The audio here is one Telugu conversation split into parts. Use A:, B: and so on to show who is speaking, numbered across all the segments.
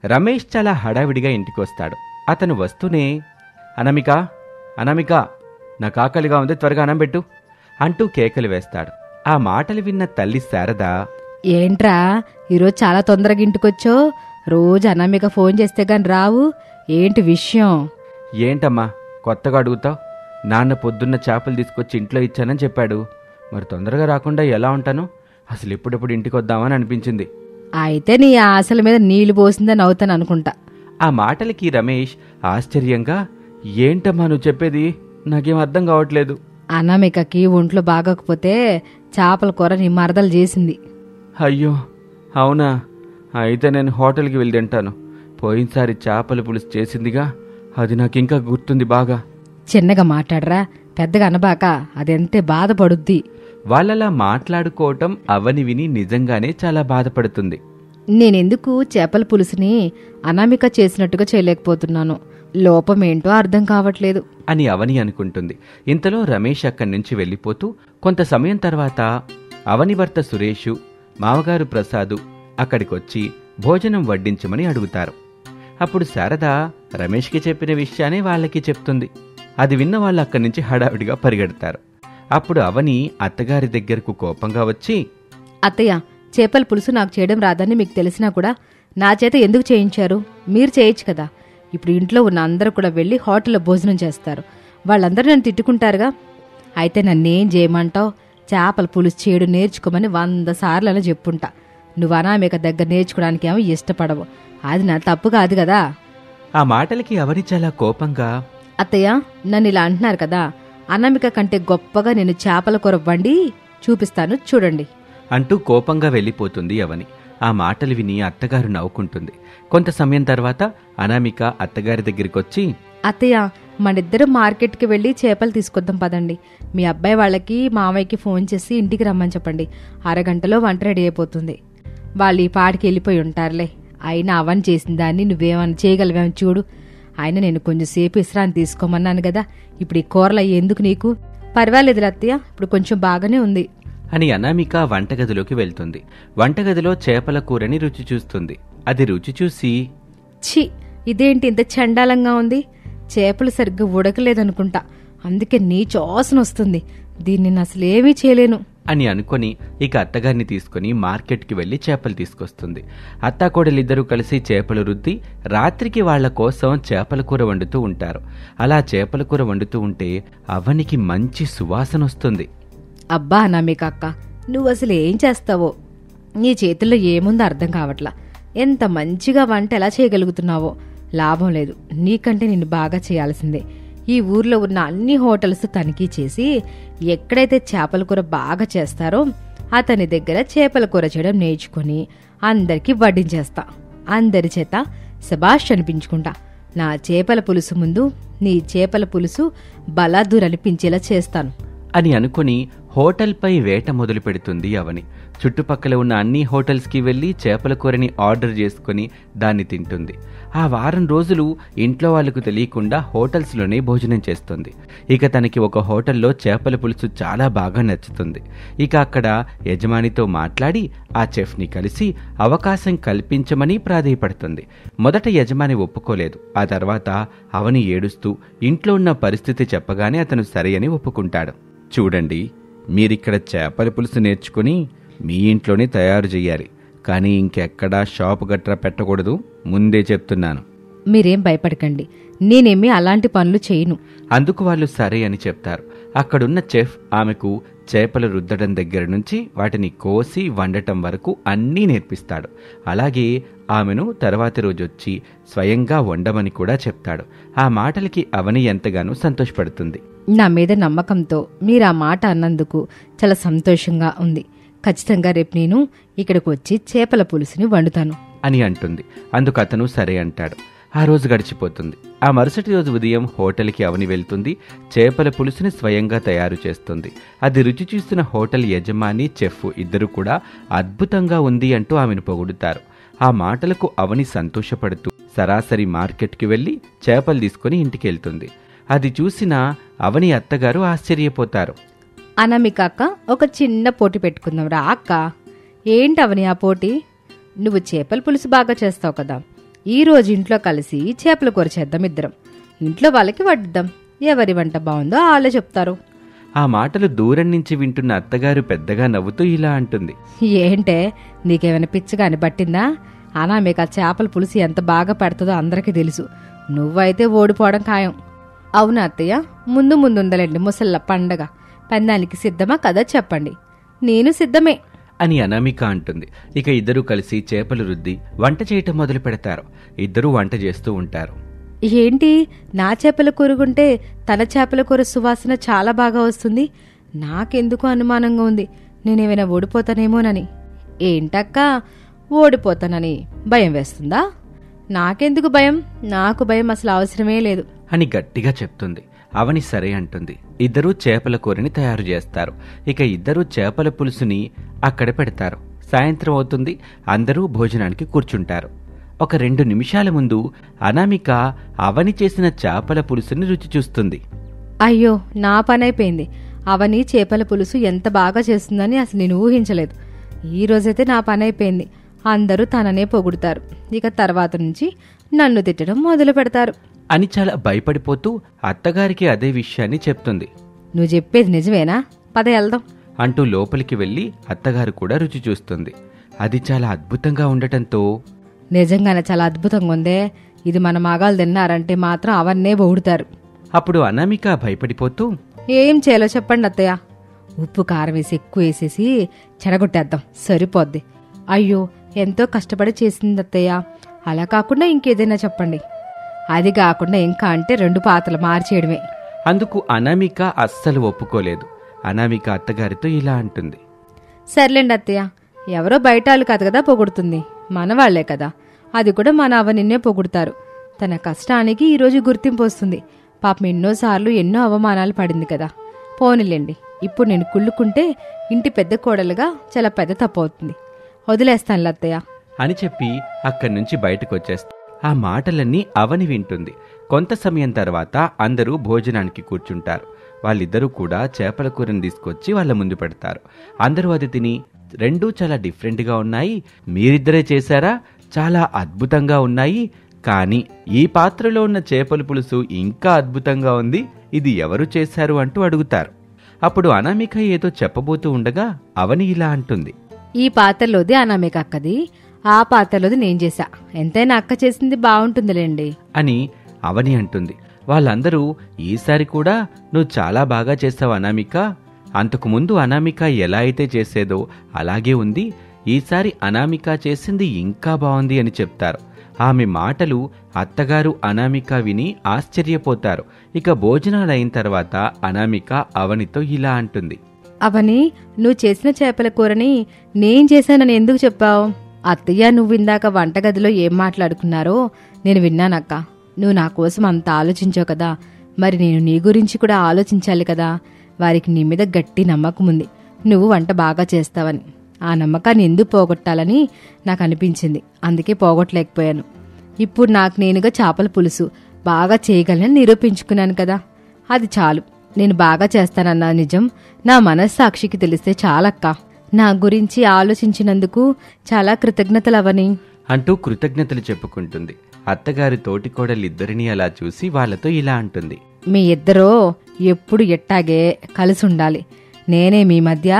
A: రమేష్ చాలా హడావిడిగా ఇంటికొస్తాడు. అతను వస్తూనే, అనామిక, అనామిక, నాకు ఆకలిగా ఉంది, త్వరగా అన్నం పెట్టు అంటూ కేకలు వేస్తాడు. ఆ మాటలు విన్న తల్లి శారద,
B: ఏంట్రా ఈరోజు చాలా తొందరగా ఇంటికొచ్చో? రోజు అనామిక ఫోన్ చేస్తే గాని రావు, ఏంటి విషయం?
A: ఏంటమ్మా కొత్తగా అడుగుతావు? నాన్న పొద్దున్న చేపలు తీసుకొచ్చి ఇంట్లో ఇచ్చానని చెప్పాడు. మరి తొందరగా రాకుండా ఎలా ఉంటాను? అసలు ఎప్పుడెప్పుడు ఇంటికి వద్దామని అనిపించింది.
B: అయితే నీ ఆశల మీద నీళ్లు పోసిందని అవుతాను అనుకుంటా.
A: ఆ మాటలకి రమేష్ ఆశ్చర్యంగా, ఏంటమ్మా నువ్వు చెప్పేది? నాకేం అర్థం కావట్లేదు.
B: అనామికకి ఒంట్లో బాగోకపోతే చేపల కూర నీ మరదలు చేసింది.
A: అయ్యో అవునా? అయితే నేను హోటల్కి వెళ్ళి తింటాను. పోయినసారి చేపల పులుసు చేసిందిగా, అది నాకింకా గుర్తుంది బాగా.
B: చిన్నగా మాట్లాడరా, పెద్దగా అనబాక, అదెంతే బాధపడుద్ది.
A: వాళ్ళలా మాట్లాడుకోవటం అవని విని నిజంగానే చాలా బాధపడుతుంది.
B: నేనెందుకు చేపల పులుసుని అనామిక చేసినట్టుగా చేయలేకపోతున్నాను? లోపమేంటో అర్థం కావట్లేదు
A: అని అవని అనుకుంటుంది. ఇంతలో రమేష్ అక్కడి నుంచి వెళ్ళిపోతూ కొంత సమయం తర్వాత అవని భర్త సురేషు, మామగారు ప్రసాదు అక్కడికొచ్చి భోజనం వడ్డించమని అడుగుతారు. అప్పుడు శారద రమేష్కి చెప్పిన విషయాన్ని వాళ్ళకి చెప్తుంది. అది విన్న వాళ్ళు అక్కడి నుంచి హడావిడిగా పరిగెడతారు. అప్పుడు అవని అత్తగారి దగ్గరకు కోపంగా వచ్చి,
B: అత్తయ్య, చేపల పులుసు నాకు చేయడం రాదని మీకు తెలిసినా కూడా నా చేత ఎందుకు చేయించారు? మీరు చేయొచ్చు కదా. ఇప్పుడు ఇంట్లో ఉన్న అందరూ కూడా వెళ్ళి హోటల్లో భోజనం చేస్తారు. వాళ్ళందరూ నన్ను తిట్టుకుంటారుగా. అయితే నన్నేం చేయమంటావు? చేపల పులుసు చేయడం నేర్చుకోమని 100 సార్లు చెప్పుంటా. నువ్వు అనామిక దగ్గర నేర్చుకోవడానికి ఏమో ఇష్టపడవు. అది నా తప్పు కాదు కదా.
A: ఆ మాటలకి అవని చాలా కోపంగా,
B: అత్తయ్య, నన్ను ఇలా అంటున్నారు కదా, అనామిక కంటే గొప్పగా నేను చేపల కూర వండి చూపిస్తాను చూడండి
A: అంటూ కోపంగా వెళ్ళిపోతుంది అవని. ఆ మాటలు విని అత్తగారు నవ్వుకుంటుంది. కొంత సమయం తర్వాత అనామిక అత్తగారి దగ్గరికొచ్చి,
B: అత్తయ్య, మనిద్దరం మార్కెట్కి వెళ్ళి చేపలు తీసుకొద్దాం పదండి. మీ అబ్బాయి వాళ్ళకి మామయ్యకి ఫోన్ చేసి ఇంటికి రమ్మని చెప్పండి. అరగంటలో వంట రెడీ అయిపోతుంది. వాళ్ళు ఈ పాటికి వెళ్ళిపోయి ఉంటారులే. అయినా అవని చేసిన దాన్ని నువ్వేమన్నా చేయగలవేమని చూడు. అయినా నేను కొంచెంసేపు విశ్రాంతి తీసుకోమన్నాను కదా. ఇప్పుడు ఈ కూరలు ఎందుకు నీకు? పర్వాలేదు అత్తయ్య, ఇప్పుడు కొంచెం బాగానే ఉంది
A: అని అనామిక వంటగదిలోకి వెళ్తుంది. వంటగదిలో చేపల కూరని రుచి చూస్తుంది. అది రుచి చూసి,
B: ఛీ, ఇదేంటి ఇంత చండాలంగా ఉంది? చేపలు సరిగ్గా ఉడకలేదనుకుంటా, అందుకే నీచోసన వస్తుంది. దీన్ని నేను అసలేమీ చేయలేను
A: అని అనుకొని ఇక అత్తగారిని తీసుకుని మార్కెట్కి వెళ్లి చేపలు తీసుకొస్తుంది. అత్తాకోడలిద్దరూ కలిసి చేపలు రుద్ది రాత్రికి వాళ్ల కోసం చేపల కూర వండుతూ ఉంటారు. అలా చేపల కూర వండుతూ ఉంటే అవనికి మంచి సువాసన వస్తుంది.
B: అబ్బా అనామిక అక్క, నువ్వు అసలు ఏం చేస్తావో? నీ చేతుల్లో ఏముందో అర్థం కావట్లా. ఎంత మంచిగా వంట ఎలా చేయగలుగుతున్నావో. లాభం లేదు, నీకంటే నిన్ను బాగా చేయాల్సిందే. ఈ ఊర్లో ఉన్న అన్ని హోటల్స్ తనిఖీ చేసి ఎక్కడైతే చేపల కూర బాగా చేస్తారో అతని దగ్గర చేపల కూర చేయడం నేర్చుకుని అందరికీ వడ్డించేస్తా. అందరి చేత శభాష్ అనిపించుకుంటా. నా చేపల పులుసు ముందు నీ చేపల పులుసు బలాదూరనిపించేలా చేస్తాను
A: అని అనుకుని హోటల్పై వేట మొదలు పెడుతుంది అవని. చుట్టుపక్కల ఉన్న అన్ని హోటల్స్కి వెళ్లి చేపల కూరని ఆర్డర్ చేసుకుని దాన్ని తింటుంది. ఆ వారం రోజులు ఇంట్లో వాళ్లకు తెలియకుండా హోటల్స్లోనే భోజనం చేస్తుంది. ఇక తనకి ఒక హోటల్లో చేపల పులుసు చాలా బాగా నచ్చుతుంది. ఇక అక్కడ యజమానితో మాట్లాడి ఆ చెఫ్ని కలిసి అవకాశం కల్పించమని ప్రాధేయపడుతుంది. మొదట యజమాని ఒప్పుకోలేదు. ఆ తర్వాత అవని ఏడుస్తూ ఇంట్లో ఉన్న పరిస్థితి చెప్పగానే అతను సరే అని ఒప్పుకుంటాడు. చూడండి, మీరిక్కడ చేపల పులుసు నేర్చుకుని మీ ఇంట్లోనే తయారు చెయ్యాలి, కానీ ఇంకెక్కడా షాపు గట్రా పెట్టకూడదు, ముందే చెప్తున్నాను.
B: మీరేం భయపడకండి, నేనేమీ అలాంటి పనులు చేయను.
A: అందుకు వాళ్ళు సరే అని చెప్తారు. అక్కడున్న చెఫ్ ఆమెకు చేపలు రుద్దడం దగ్గర నుంచి వాటిని కోసి వండటం వరకు అన్నీ నేర్పిస్తాడు. అలాగే ఆమెను తర్వాతి రోజొచ్చి స్వయంగా వండమని కూడా చెప్తాడు. ఆ మాటలకి అవని ఎంతగానో సంతోషపడుతుంది.
B: నా మీద నమ్మకంతో మీరు ఆ మాట అన్నందుకు చాలా సంతోషంగా ఉంది. ఖచ్చితంగా రేపు నేను ఇక్కడికి వచ్చి చేపల పులుసుని వండుతాను
A: అని అంటుంది. అందుకు అతను సరే అంటాడు. ఆ రోజు గడిచిపోతుంది. ఆ మరుసటి రోజు ఉదయం హోటల్కి అవని వెళ్తుంది. చేపల పులుసుని స్వయంగా తయారు చేస్తుంది. అది రుచి చూస్తున్న హోటల్ యజమాని, చెఫ్ ఇద్దరు కూడా అద్భుతంగా ఉంది అంటూ ఆమెను పొగుడుతారు. ఆ మాటలకు అవని సంతోషపడుతూ సరాసరి మార్కెట్కి వెళ్లి చేపలు తీసుకుని ఇంటికి వెళ్తుంది. అది చూసిన అవని అత్తగారు ఆశ్చర్యపోతారు.
B: అనామిక అక్క, ఒక చిన్న పోటీ పెట్టుకుందాం రా అక్క. ఏంటి అవని ఆ పోటీ? నువ్వు చేపల పులుసు బాగా చేస్తావు కదా, ఈ రోజు ఇంట్లో కలిసి చేపల కూర చేద్దాం ఇద్దరం. ఇంట్లో వాళ్ళకి వడ్డిద్దాం. ఎవరి వంట బాగుందో వాళ్ళే చెప్తారు.
A: ఆ మాటలు దూరం నుంచి వింటున్న అత్తగారు పెద్దగా నవ్వుతూ ఇలా అంటుంది.
B: ఏంటే, నీకేమైనా పిచ్చగాని పట్టిందా? అనామిక చేపల పులుసు ఎంత బాగా పెడుతుందో అందరికీ తెలుసు. నువ్వైతే ఓడిపోవడం ఖాయం. అవునా అత్తయ్య? ముందు ముందుందలేండి ముసళ్ళ పండగ. పందానికి సిద్ధమా కదా చెప్పండి. నేను సిద్ధమే
A: అని అనామిక అంటుంది. ఇక ఇద్దరూ కలిసి చేపలు రుద్ది వంట చేయటం మొదలు పెడతారు. ఇద్దరూ వంట చేస్తూ ఉంటారు.
B: ఏంటి, నా చేపల కూరగుంటే తన చేపల కూర సువాసన చాలా బాగా వస్తుంది. నాకెందుకు అనుమానంగా ఉంది, నేనేమైనా ఓడిపోతానేమోనని. ఏంటక్కా, ఓడిపోతానని భయం వేస్తుందా? నాకెందుకు భయం? నాకు భయం అసలు అవసరమే లేదు
A: అని గట్టిగా చెప్తుంది. అవని సరే అంటుంది. ఇద్దరూ చేపల కూరని తయారు చేస్తారు. ఇక ఇద్దరూ చేపల పులుసుని అక్కడ పెడతారు. సాయంత్రం అవుతుంది. అందరూ భోజనానికి కూర్చుంటారు. ఒక 2 నిమిషాల ముందు అనామిక అవని చేసిన చేపల పులుసుని రుచి చూస్తుంది.
B: అయ్యో, నా పనైపోయింది. అవని చేపల పులుసు ఎంత బాగా చేస్తుందని అసలు నేను ఊహించలేదు. ఈ రోజైతే నా పనైపోయింది. అందరూ తననే పొగుడుతారు. ఇక తర్వాత నుంచి నన్ను తిట్టడం మొదలు పెడతారు
A: అని చాలా భయపడిపోతూ అత్తగారికి అదే విషయాన్ని చెప్తుంది.
B: నువ్వు చెప్పేది నిజమేనా? పద వెళ్దాం
A: అంటూ లోపలికి వెళ్లి అత్తగారు కూడా రుచి చూస్తుంది. అది చాలా అద్భుతంగా ఉండటంతో
B: నిజంగానే చాలా అద్భుతంగా ఉందే. ఇది మన మగాళ్ళు తిన్నారంటే మాత్రం అవన్నే పొగుడుతారు.
A: అప్పుడు అనామిక భయపడిపోతూ,
B: ఏం చేయాలో చెప్పండి అత్తయ్య. ఉప్పు కారం వేసి ఎక్కువ వేసేసి చెడగొట్టేద్దాం, సరిపోద్ది. అయ్యో, ఎంతో కష్టపడి చేసింది అత్తయ్య. అలా కాకుండా ఇంకేదైనా చెప్పండి. అది కాకుండా ఇంకా అంటే 2 పాత్రలు మార్చేయడమే.
A: అందుకు అనామిక అస్సలు ఒప్పుకోలేదు. అనామిక అత్తగారితో ఇలా అంటుంది.
B: సర్లేండి అత్తయ్య, ఎవరో బయట వాళ్ళు కాదు కదా పొగుడుతుంది, మనవాళ్లే కదా. అది కూడా మన అవనిన్నే పొగుడుతారు. తన కష్టానికి ఈరోజు గుర్తింపు వస్తుంది. పాపం ఎన్నోసార్లు ఎన్నో అవమానాలు పడింది కదా. పోనిలేండి, ఇప్పుడు నేను కుళ్ళుకుంటే ఇంటి పెద్ద కోడలుగా చాలా పెద్ద తప్పు అవుతుంది. వదిలేస్తానులే అత్తయ్య
A: అని చెప్పి అక్కడి నుంచి బయటకొచ్చేస్తా. ఆ మాటలన్నీ అవని వింటుంది. కొంత సమయం తర్వాత అందరూ భోజనానికి కూర్చుంటారు. వాళ్ళిద్దరూ కూడా చేపల కూరని తీసుకొచ్చి వాళ్ళ ముందు పెడతారు. అందరూ అది తిని, 2 చాలా డిఫరెంట్గా ఉన్నాయి, మీరిద్దరే చేశారా, చాలా అద్భుతంగా ఉన్నాయి, కానీ ఈ పాత్రలో ఉన్న చేపల పులుసు ఇంకా అద్భుతంగా ఉంది, ఇది ఎవరు చేశారు అంటూ అడుగుతారు. అప్పుడు అనామిక ఏదో చెప్పబోతూ ఉండగా అవని ఇలా అంటుంది.
B: ఈ పాత్రలోది అనామిక అక్కది, ఆ పాత్రలోది నేను చేశా. ఎంతైనా అక్క చేసింది బాగుంటుందిలేండి
A: అని అవని అంటుంది. వాళ్ళందరూ ఈసారి కూడా నువ్వు చాలా బాగా చేసావు అనామిక, అంతకుముందు అనామిక ఎలా అయితే చేసేదో అలాగే ఉంది, ఈసారి అనామిక చేసింది ఇంకా బాగుంది అని చెప్తారు. ఆమె మాటలు అత్తగారు అనామిక విని ఆశ్చర్యపోతారు. ఇక భోజనాలైన తర్వాత అనామిక అవనితో ఇలా అంటుంది.
B: అవని, నువ్వు చేసిన చేపల కూరని నేను చేశానని ఎందుకు చెప్పావు? అత్తయ్య నువ్వు ఇందాక వంటగదిలో ఏం మాట్లాడుకున్నారో నేను విన్నానక్క. నువ్వు నా కోసం అంత ఆలోచించావు కదా, మరి నేను నీ గురించి కూడా ఆలోచించాలి కదా. వారికి నీ మీద గట్టి నమ్మకం ఉంది, నువ్వు వంట బాగా చేస్తావని. ఆ నమ్మకాన్ని ఎందుకు పోగొట్టాలని నాకు అనిపించింది, అందుకే పోగొట్టలేకపోయాను. ఇప్పుడు నాకు నేనుగా చేపల పులుసు బాగా చేయగలని నిరూపించుకున్నాను కదా, అది చాలు. నేను బాగా చేస్తానన్న నిజం నా మనస్సాక్షికి తెలిస్తే చాలక్క. నా గురించి ఆలోచించినందుకు చాలా కృతజ్ఞతలవని
A: అంటూ కృతజ్ఞతలు చెప్పుకుంటుంది. అత్తగారి తోటికోడలిద్దరినీ అలా చూసి వాళ్లతో ఇలా అంటుంది.
B: మీ ఇద్దరూ ఎప్పుడు ఎట్టాగే కలిసి ఉండాలి. నేనే మీ మధ్య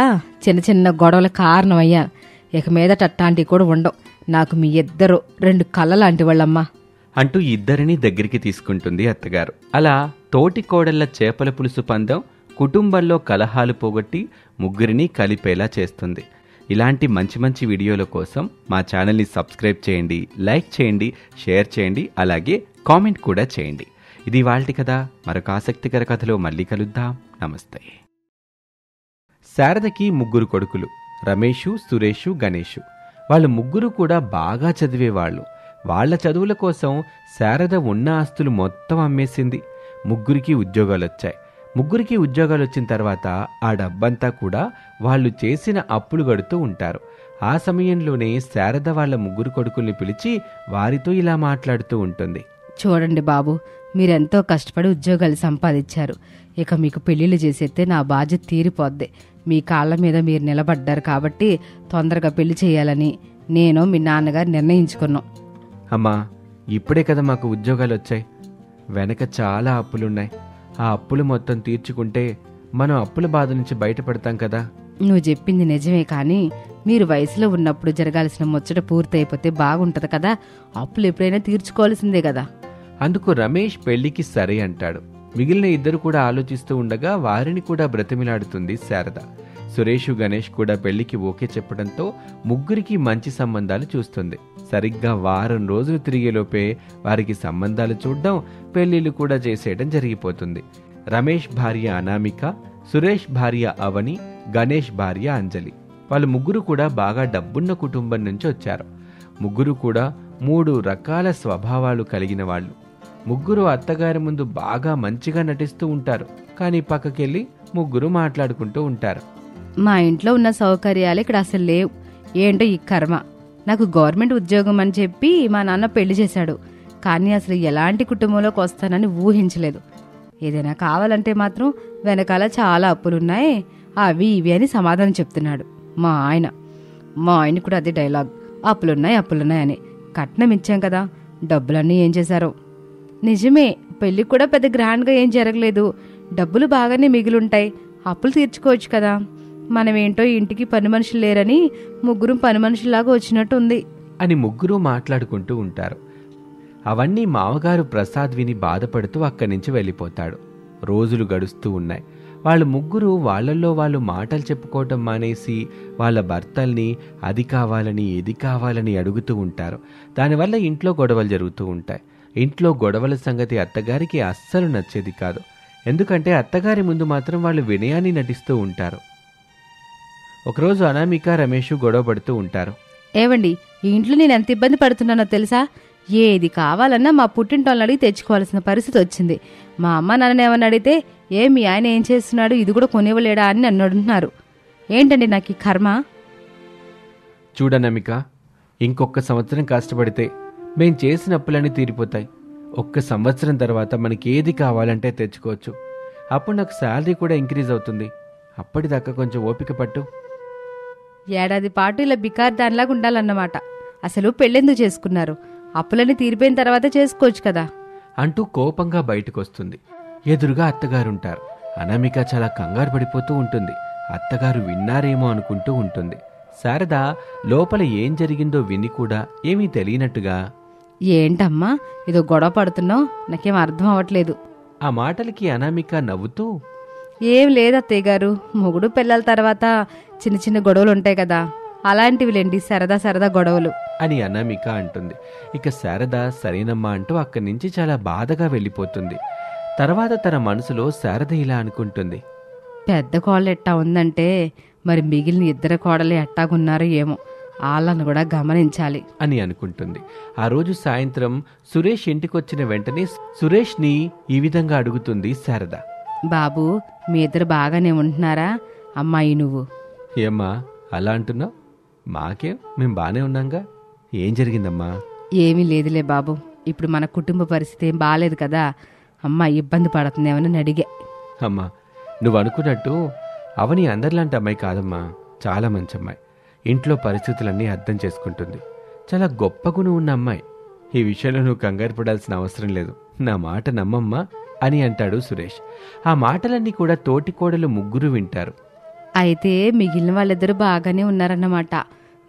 B: చిన్న చిన్న గొడవల కారణమయ్యాను. ఇక మీదట అట్టాంటివి కూడా ఉండవు. నాకు మీ ఇద్దరు 2 కళ్ళ లాంటి వాళ్ళమ్మా
A: అంటూ ఇద్దరినీ దగ్గరికి తీసుకుంటుంది అత్తగారు. అలా తోటికోడళ్ల చేపల పులుసు పందెం కుటుంబంలో కలహాలు పోగొట్టి ముగ్గురిని కలిపేలా చేస్తుంది. ఇలాంటి మంచి మంచి వీడియోల కోసం మా ఛానల్ని సబ్స్క్రైబ్ చేయండి, లైక్ చేయండి, షేర్ చేయండి, అలాగే కామెంట్ కూడా చేయండి. ఇది ఇవాల్టి కథ. మరొక ఆసక్తికర కథలో మళ్ళీ కలుద్దాం. నమస్తే. శారదకి 3 కొడుకులు, రమేషు, సురేషు, గణేషు. వాళ్ళు ముగ్గురు కూడా బాగా చదివేవాళ్ళు. వాళ్ల చదువుల కోసం శారద ఉన్న ఆస్తులు మొత్తం అమ్మేసింది. ముగ్గురికి ఉద్యోగాలొచ్చాయి. ముగ్గురికి ఉద్యోగాలొచ్చిన తర్వాత ఆ డబ్బంతా కూడా వాళ్ళు చేసిన అప్పులు గడుతూ ఉంటారు. ఆ సమయంలోనే శారద వాళ్ళ 3 కొడుకుల్ని పిలిచి వారితో ఇలా మాట్లాడుతూ ఉంటుంది.
B: చూడండి బాబు, మీరెంతో కష్టపడి ఉద్యోగాలు సంపాదించారు. ఇక మీకు పెళ్లిళ్ళు చేసేస్తే నా బాధ్యత తీరిపోద్ది. మీ కాళ్ళ మీద మీరు నిలబడ్డారు కాబట్టి తొందరగా పెళ్లి చేయాలని నేను మీ నాన్నగారు నిర్ణయించుకున్నాం.
A: అమ్మా, ఇప్పుడే కదా మాకు ఉద్యోగాలు వచ్చాయి. వెనక చాలా అప్పులున్నాయి. ఆ అప్పులు మొత్తం తీర్చుకుంటే మనం అప్పుల బాధ నుంచి బయటపడతాం కదా.
B: నువ్వు చెప్పింది నిజమే, కానీ మీరు వయసులో ఉన్నప్పుడు జరగాల్సిన ముచ్చట పూర్తయిపోతే బాగుంటది కదా. అప్పులు ఎప్పుడైనా తీర్చుకోవాల్సిందే కదా.
A: అందుకు రమేష్ పెళ్లికి సరే అంటాడు. మిగిలిన ఇద్దరు కూడా ఆలోచిస్తూ ఉండగా వారిని కూడా బ్రతిమిలాడుతుంది శారద. సురేష్, గణేష్ కూడా పెళ్లికి ఓకే చెప్పడంతో ముగ్గురికి మంచి సంబంధాలు చూస్తుంది. సరిగ్గా వారం రోజులు తిరిగేలోపే వారికి సంబంధాలు చూడడం, పెళ్లిళ్ళు కూడా చేసేయడం జరిగిపోతుంది. రమేష్ భార్య అనామిక, సురేష్ భార్య అవని, గణేష్ భార్య అంజలి. వాళ్ళు ముగ్గురు కూడా బాగా డబ్బున్న కుటుంబం నుంచి వచ్చారు. ముగ్గురు కూడా 3 రకాల స్వభావాలు కలిగిన వాళ్ళు. ముగ్గురు అత్తగారి ముందు బాగా మంచిగా నటిస్తూ ఉంటారు, కానీ పక్కకెళ్ళి ముగ్గురు మాట్లాడుకుంటూ ఉంటారు.
B: మా ఇంట్లో ఉన్న సౌకర్యాలు ఇక్కడ అసలు లేవు. ఏంటో ఈ కర్మ. నాకు గవర్నమెంట్ ఉద్యోగం అని చెప్పి మా నాన్న పెళ్లి చేశాడు, కానీ అసలు ఎలాంటి కుటుంబంలోకి వస్తానని ఊహించలేదు. ఏదైనా కావాలంటే మాత్రం వెనకాల చాలా అప్పులున్నాయి, అవి ఇవి అని సమాధానం చెప్తున్నాడు మా ఆయన. మా ఆయన కూడా అదే డైలాగ్, అప్పులున్నాయి అని. కట్నం ఇచ్చాం కదా, డబ్బులన్నీ ఏం చేశారో. నిజమే, పెళ్లి కూడా పెద్ద గ్రాండ్గా ఏం జరగలేదు. డబ్బులు బాగానే మిగిలుంటాయి, అప్పులు తీర్చుకోవచ్చు కదా. మనమేంటో ఇంటికి పని మనుషులు లేరని ముగ్గురు పని మనుషుల్లాగా వచ్చినట్టు ఉంది
A: అని ముగ్గురు మాట్లాడుకుంటూ ఉంటారు. అవన్నీ మామగారు ప్రసాద్ విని బాధపడుతూ అక్కడి నుంచి వెళ్ళిపోతాడు. రోజులు గడుస్తూ ఉన్నాయి. వాళ్ళు ముగ్గురు వాళ్ళల్లో వాళ్ళు మాటలు చెప్పుకోవటం మానేసి వాళ్ళ భర్తల్ని అది కావాలని ఇది కావాలని అడుగుతూ ఉంటారు. దానివల్ల ఇంట్లో గొడవలు జరుగుతూ ఉంటాయి. ఇంట్లో గొడవల సంగతి అత్తగారికి అస్సలు నచ్చేది కాదు. ఎందుకంటే అత్తగారి ముందు మాత్రం వాళ్ళు వినయాన్ని నటిస్తూ ఉంటారు. ఒకరోజు అనామిక, రమేష్ గొడవ పడుతూ ఉంటారు.
B: ఏవండి, ఈ ఇంట్లో నేను ఎంత ఇబ్బంది పడుతున్నానో తెలుసా? ఏది కావాలన్నా మా పుట్టింటోళ్ళని అడిగి తెచ్చుకోవాల్సిన పరిస్థితి వచ్చింది. మా అమ్మ నాన్న ఏమని అడిగితే మీ ఆయన ఏం చేస్తున్నాడు, ఇది కూడా కొనివ్వలేడా అని నన్ను అడుగుతున్నారు. ఏంటండి నాకు ఈ కర్మ?
A: చూడనమిక, ఇంకొక సంవత్సరం కష్టపడితే మేం చేసిన అప్పులన్నీ తీరిపోతాయి. 1 సంవత్సరం తర్వాత మనకి ఏది కావాలంటే తెచ్చుకోవచ్చు. అప్పుడు నాకు శాలరీ కూడా ఇంక్రీజ్ అవుతుంది. అప్పటిదాకా కొంచెం ఓపిక పట్టు.
B: ఏడాది పాటు ఇలా బికార్ దానిలాగా ఉండాలన్నమాట. అసలు పెళ్ళెందుకు చేసుకున్నారు? అప్పులన్నీ తీరిపోయిన తర్వాత చేసుకోవచ్చు కదా
A: అంటూ కోపంగా బయటకొస్తుంది. ఎదురుగా అత్తగారుంటారు. అనామిక చాలా కంగారు పడిపోతూ ఉంటుంది. అత్తగారు విన్నారేమో అనుకుంటూ ఉంటుంది. శారద లోపల ఏం జరిగిందో విని కూడా ఏమీ తెలియనట్టుగా,
B: ఏంటమ్మా ఏదో గొడవ పడుతున్నావు, నాకేం అర్థం అవ్వట్లేదు.
A: ఆ మాటలకి అనామిక నవ్వుతూ,
B: ఏం లేదు అత్తయ్య గారు, మొగుడు పిల్లల తర్వాత చిన్న చిన్న గొడవలు ఉంటాయి కదా, అలాంటివిలేండి, సరదా గొడవలు
A: అని అనామిక అంటుంది. ఇక శారద సరేనమ్మా అంటూ అక్కడి నుంచి చాలా బాధగా వెళ్ళిపోతుంది. తర్వాత తన మనసులో శారద ఇలా అనుకుంటుంది,
B: పెద్ద కోడలు ఎట్టా ఉందంటే మరి మిగిలిన 2 కోడలు ఎట్టాగున్నారో ఏమో, వాళ్ళను కూడా గమనించాలి
A: అని అనుకుంటుంది. ఆ రోజు సాయంత్రం సురేష్ ఇంటికొచ్చిన వెంటనే సురేష్ని ఈ విధంగా అడుగుతుంది శారద.
B: బాబు, మీ ఇద్దరు బాగానే ఉంటున్నారా? అమ్మాయి నువ్వు.
A: ఏమ్మా అలా అంటున్నావు? మాకేం, మేం బానే ఉన్నాంగా. ఏం జరిగిందమ్మా?
B: ఏమీ లేదులే బాబు, ఇప్పుడు మన కుటుంబ పరిస్థితి ఏం బాలేదు కదా, అమ్మాయి ఇబ్బంది పడుతుందేమని అడిగే.
A: అమ్మా, నువ్వు అనుకున్నట్టు అవని అందరిలాంటి అమ్మాయి కాదమ్మా. చాలా మంచి అమ్మాయి. ఇంట్లో పరిస్థితులన్నీ అర్థం చేసుకుంటుంది. చాలా గొప్ప గుణం ఉన్న అమ్మాయి. ఈ విషయంలో నువ్వు కంగారు పడాల్సిన అవసరం లేదు. నా మాట నమ్మమ్మా అని అంటాడు సురేష్. ఆ మాటలన్నీ కూడా తోటికోడలు ముగ్గురు వింటారు.
B: అయితే మిగిలిన వాళ్ళిద్దరూ బాగానే ఉన్నారన్నమాట.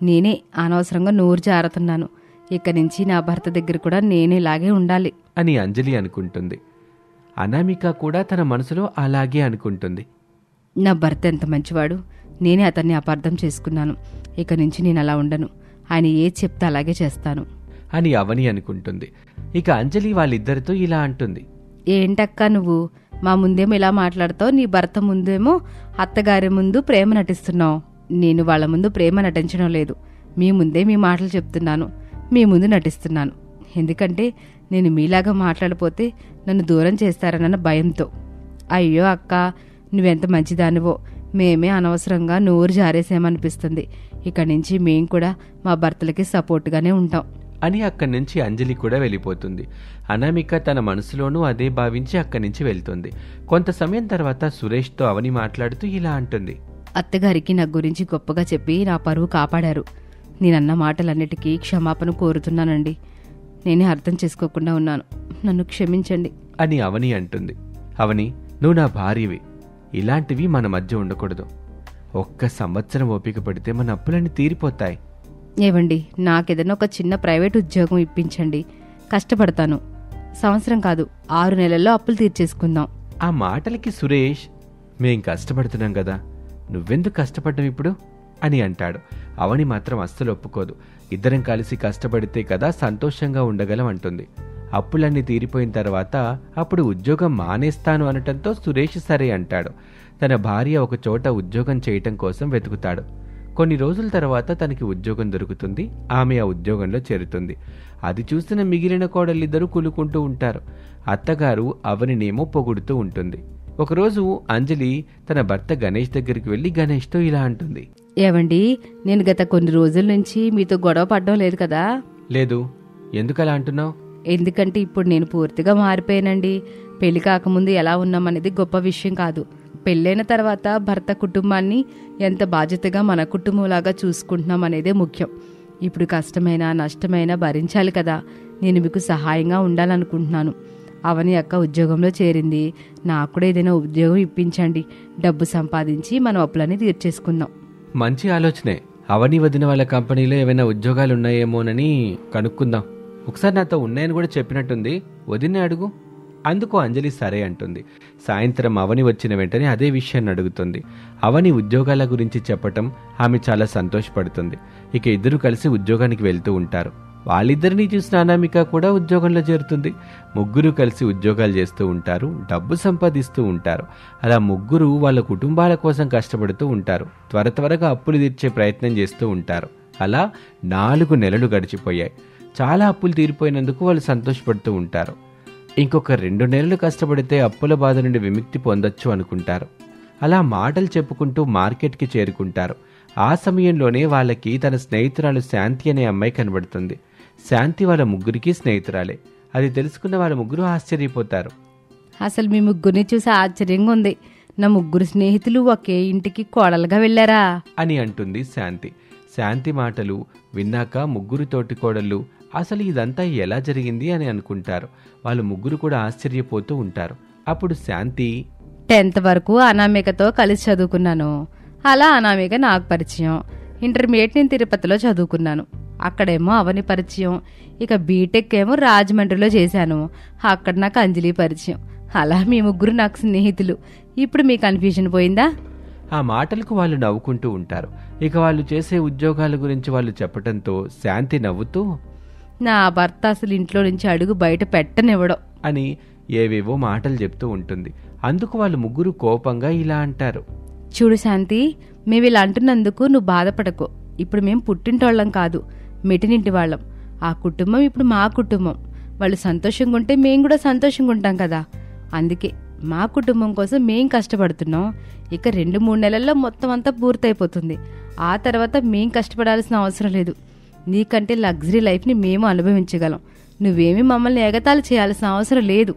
B: నేనే అనవసరంగా నోరు జారుతున్నాను. ఇక నుంచి నా భర్త దగ్గర కూడా నేనేలాగే ఉండాలి
A: అని అంజలి అనుకుంటుంది. అనామిక కూడా తన మనసులో అలాగే అనుకుంటుంది.
B: నా భర్త ఎంత మంచివాడు, నేనే అతన్ని అపార్థం చేసుకున్నాను. ఇక నుంచి నేను అలా ఉండను, ఆయన ఏది చెప్తే అలాగే చేస్తాను
A: అని అవని అనుకుంటుంది. ఇక అంజలి వాళ్ళిద్దరితో ఇలా అంటుంది.
B: ఏంటక్కా నువ్వు మా ముందేమో ఇలా మాట్లాడతావు, నీ భర్త ముందేమో అత్తగారి ముందు ప్రేమ నటిస్తున్నావు. నేను వాళ్ళ ముందు ప్రేమ నటించడం లేదు, మీ ముందే మీ మాటలు చెప్తున్నాను, మీ ముందు నటిస్తున్నాను. ఎందుకంటే నేను మీలాగా మాట్లాడిపోతే నన్ను దూరం చేస్తారన్న భయంతో. అయ్యో అక్క, నువ్వెంత మంచిదానివో, మేమే అనవసరంగా నోరు జారేసామనిపిస్తుంది. ఇక్కడి నుంచి మేం కూడా మా భర్తలకి సపోర్ట్గానే ఉంటాం
A: అని అక్కడి నుంచి అంజలి కూడా వెళ్ళిపోతుంది. అనామిక తన మనసులోనూ అదే భావించి అక్కడి నుంచి వెళ్తుంది. కొంత సమయం తర్వాత సురేష్తో అవని మాట్లాడుతూ ఇలా అంటుంది.
B: అత్తగారికి నా గురించి గొప్పగా చెప్పి నా పరువు కాపాడారు. నేనన్న మాటలన్నిటికీ క్షమాపణ కోరుతున్నానండి. నేనే అర్థం చేసుకోకుండా ఉన్నాను. నన్ను క్షమించండి
A: అని అవని అంటుంది. అవని, నువ్వు నా భార్యవి. ఇలాంటివి మన మధ్య ఉండకూడదు. ఒక్క సంవత్సరం ఓపిక పడితే మన అప్పులన్నీ తీరిపోతాయి.
B: ఏవండి, నాకేదైనా ఒక చిన్న ప్రైవేట్ ఉద్యోగం ఇప్పించండి. కష్టపడతాను. సంవత్సరం కాదు, 6 నెలల్లో అప్పులు తీర్చేసుకుందాం.
A: ఆ మాటలకి సురేష్, మేం కష్టపడుతున్నాం కదా, నువ్వెందుకు కష్టపడ్డం ఇప్పుడు అని అంటాడు. అవని మాత్రం అస్సలు ఒప్పుకోదు. ఇద్దరం కలిసి కష్టపడితే కదా సంతోషంగా ఉండగలం అంటుంది. అప్పులన్నీ తీరిపోయిన తర్వాత అప్పుడు ఉద్యోగం మానేస్తాను అనటంతో సురేష్ సరే అంటాడు. తన భార్య ఒక చోట ఉద్యోగం చేయటం కోసం వెతుకుతాడు. కొన్ని రోజుల తర్వాత తనకి ఉద్యోగం దొరుకుతుంది. ఆమె ఆ ఉద్యోగంలో చేరుతుంది. అది చూసిన మిగిలిన కోడళ్ళిద్దరూ కులుకుంటూ ఉంటారు. అత్తగారు అవనినేమో పొగుడుతూ ఉంటుంది. ఒకరోజు అంజలి తన భర్త గణేష్ దగ్గరికి వెళ్లి గణేష్తో ఇలా అంటుంది.
B: ఏవండి, నేను గత కొన్ని రోజుల నుంచి మీతో గొడవ పడడం లేదు కదా?
A: లేదు. ఎందుకలా అంటున్నావు?
B: ఎందుకంటే ఇప్పుడు నేను పూర్తిగా మారిపోయానండి. పెళ్లి కాకముందు ఎలా ఉన్నామనేది గొప్ప విషయం కాదు. పెళ్ళైన తర్వాత భర్త కుటుంబాన్ని ఎంత బాధ్యతగా మన కుటుంబంలాగా చూసుకుంటున్నాం అనేదే ముఖ్యం. ఇప్పుడు కష్టమైనా నష్టమైనా భరించాలి కదా. నేను మీకు సహాయంగా ఉండాలనుకుంటున్నాను. అవని అక్క ఉద్యోగంలో చేరింది. నాకు కూడా ఏదైనా ఉద్యోగం ఇప్పించండి. డబ్బు సంపాదించి మనం అప్పులన్నీ తీర్చేసుకుందాం.
A: మంచి ఆలోచనే. అవని వదిన వాళ్ళ కంపెనీలో ఏమైనా ఉద్యోగాలు ఉన్నాయేమోనని కనుక్కుందాం. ఒకసారి నాతో ఉన్నాయని కూడా చెప్పినట్టుంది. వదిన్నే అడుగు. అందుకు అంజలి సరే అంటుంది. సాయంత్రం అవని వచ్చిన వెంటనే అదే విషయాన్ని అడుగుతుంది. అవని ఉద్యోగాల గురించి చెప్పటం ఆమె చాలా సంతోషపడుతుంది. ఇక ఇద్దరు కలిసి ఉద్యోగానికి వెళ్తూ ఉంటారు. వాళ్ళిద్దరినీ చూసిన అనామిక కూడా ఉద్యోగంలో చేరుతుంది. ముగ్గురు కలిసి ఉద్యోగాలు చేస్తూ ఉంటారు. డబ్బు సంపాదిస్తూ ఉంటారు. అలా ముగ్గురు వాళ్ళ కుటుంబాల కోసం కష్టపడుతూ ఉంటారు. త్వరగా అప్పులు తీర్చే ప్రయత్నం చేస్తూ ఉంటారు. అలా 4 నెలలు గడిచిపోయాయి. చాలా అప్పులు తీరిపోయినందుకు వాళ్ళు సంతోషపడుతూ ఉంటారు. ఇంకొక 2 నెలలు కష్టపడితే అప్పుల బాధ నుండి విముక్తి పొందొచ్చు అనుకుంటారు. అలా మాటలు చెప్పుకుంటూ మార్కెట్కి చేరుకుంటారు. ఆ సమయంలోనే వాళ్ళకి తన స్నేహితురాలు శాంతి అనే అమ్మాయి కనబడుతుంది. శాంతి వాళ్ళ ముగ్గురికి స్నేహితురాలే. అది తెలుసుకున్న వాళ్ళ ముగ్గురు ఆశ్చర్యపోతారు.
B: అసలు మీ ముగ్గురిని చూసి ఆశ్చర్యంగా ఉంది. నా ముగ్గురు స్నేహితులు ఒకే ఇంటికి కోడలుగా వెళ్ళారా
A: అని అంటుంది శాంతి. శాంతి మాటలు విన్నాక ముగ్గురు తోటి కోడళ్ళు అసలు ఇదంతా ఎలా జరిగింది అని అనుకుంటారు. వాళ్ళు ముగ్గురు కూడా ఆశ్చర్యపోతూ ఉంటారు. అప్పుడు శాంతి,
B: 10th వరకు అనామికతో కలిసి చదువుకున్నాను. అలా అనామిక నాకు పరిచయం. ఇంటర్మీడియట్ నేను తిరుపతిలో చదువుకున్నాను. అక్కడేమో అవని పరిచయం. ఇక బీటెక్ ఏమో రాజమండ్రిలో చేశాను. అక్కడ నాకు అంజలి పరిచయం. అలా మీ ముగ్గురు నాకు స్నేహితులు. ఇప్పుడు మీ కన్ఫ్యూజన్ పోయిందా?
A: ఆ మాటలకు వాళ్ళు నవ్వుకుంటూ ఉంటారు. ఇక వాళ్ళు చేసే ఉద్యోగాల గురించి వాళ్ళు చెప్పటంతో శాంతి నవ్వుతూ,
B: నా భర్త అసలు ఇంట్లో నుంచి అడుగు బయట పెట్టనివ్వడం
A: అని ఏవేవో మాటలు చెప్తూ ఉంటుంది. అందుకు వాళ్ళు ముగ్గురు కోపంగా ఇలా అంటారు.
B: చూడు శాంతి, మేము ఇలా అంటున్నందుకు నువ్వు బాధపడకు. ఇప్పుడు మేము పుట్టింటోళ్ళం కాదు, మెటినింటి వాళ్ళం. ఆ కుటుంబం ఇప్పుడు మా కుటుంబం. వాళ్ళు సంతోషంగా ఉంటే మేము కూడా సంతోషంగా ఉంటాం కదా. అందుకే మా కుటుంబం కోసం మేం కష్టపడుతున్నాం. ఇక 2-3 నెలల్లో మొత్తం అంతా పూర్తయిపోతుంది. ఆ తర్వాత మేం కష్టపడాల్సిన అవసరం లేదు. నీకంటే లగ్జరీ లైఫ్ని మేము అనుభవించగలం. నువ్వేమీ మమ్మల్ని ఎగతాళి చేయాల్సిన అవసరం లేదు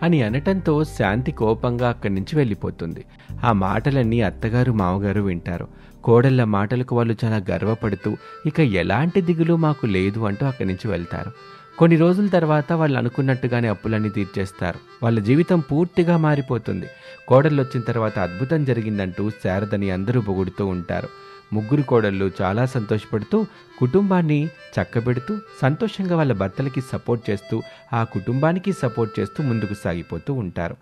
A: అని అనటంతో శాంతి కోపంగా అక్కడి నుంచి వెళ్ళిపోతుంది. ఆ మాటలన్నీ అత్తగారు మామగారు వింటారు. కోడళ్ళ మాటలకు వాళ్ళు చాలా గర్వపడుతూ ఇక ఎలాంటి దిగులు మాకు లేదు అంటూ అక్కడి నుంచి వెళ్తారు. కొన్ని రోజుల తర్వాత వాళ్ళు అనుకున్నట్టుగానే అప్పులన్నీ తీర్చేస్తారు. వాళ్ళ జీవితం పూర్తిగా మారిపోతుంది. కోడళ్ళు వచ్చిన తర్వాత అద్భుతం జరిగిందంటూ శారదని అందరూ పొగుడుతూ ఉంటారు. ముగ్గురు కోడళ్ళు చాలా సంతోషపడుతూ కుటుంబాన్ని చక్కబెడుతూ సంతోషంగా వాళ్ళ భర్తలకి సపోర్ట్ చేస్తూ ఆ కుటుంబానికి సపోర్ట్ చేస్తూ ముందుకు సాగిపోతూ ఉంటారు.